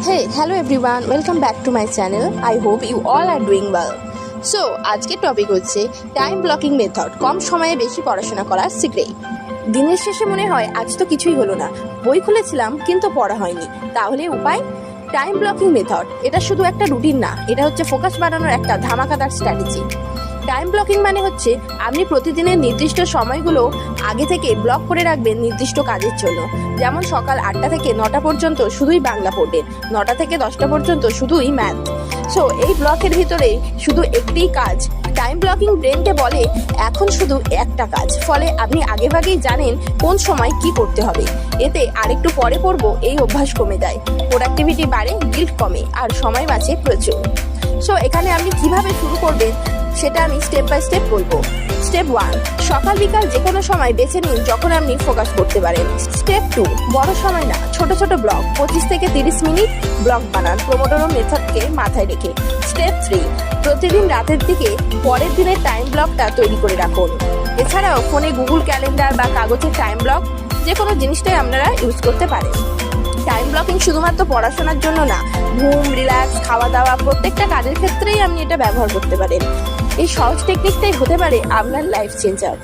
Hello everyone, welcome back to my channel. I hope you all are doing well. So, আজকের topic হচ্ছে time blocking method, কম সময়ে বেশি পড়াশোনা করার secret. দিনের শেষে মনে হয় আজ তো কিছুই হলো না, বই খুলেছিলাম কিন্তু পড়া হয়নি, তাহলে উপায়? টাইম ব্লকিং মেথড এটা শুধু একটা রুটিন না, এটা হচ্ছে ফোকাস বাড়ানোর একটা ধামাকাদার স্ট্র্যাটেজি। টাইম ব্লকিং মানে হচ্ছে আপনি প্রতিদিনের নির্দিষ্ট সময়গুলো আগে থেকে ব্লক করে রাখবেন নির্দিষ্ট কাজের জন্য। যেমন সকাল 8টা থেকে 9টা পর্যন্ত শুধুই বাংলা পড়বেন, 9টা থেকে 10টা পর্যন্ত শুধুই ম্যাথ। সো এই ব্লকের ভিতরে শুধু একটিই কাজ। টাইম ব্লকিং ব্রেনকে বলে এখন শুধু একটা কাজ, ফলে আপনি আগেভাগেই জানেন কোন সময় কি করতে হবে। এতে আরেকটু পরে পড়বো এই অভ্যাস কমে যায়, প্রোডাক্টিভিটি বাড়ে, গিল্ট কমে, আর সময় বাঁচে প্রচুর। সো এখানে আপনি কিভাবে শুরু করবেন সেটা আমি স্টেপ বাই স্টেপ বলবো। স্টেপ 1, সকাল বিকাল যে কোনো সময় বেছে নিন যখন আপনি ফোকাস করতে পারেন। স্টেপ 2, বড় সময় না, ছোট ছোট ব্লক, 25 থেকে 30 মিনিট ব্লক বানান পোমোডোরো মেথডকে মাথায় রেখে। স্টেপ 3, প্রতিদিন রাতের দিকে পরের দিনের টাইম ব্লকটা তৈরি করে রাখুন। এছাড়াও ফোনে গুগল ক্যালেন্ডার বা কাগজের টাইম ব্লক যে কোনো জিনিসটাই আপনারা ইউজ করতে পারেন। টাইম ব্লকিং শুধুমাত্র পড়াশোনার জন্য না, ঘুম, রিল্যাক্স, খাওয়া দাওয়া, প্রত্যেকটা কাজের ক্ষেত্রেই আপনি এটা ব্যবহার করতে পারেন। এই সহজ টেকনিকটাই হতে পারে আপনার লাইফ চেঞ্জার।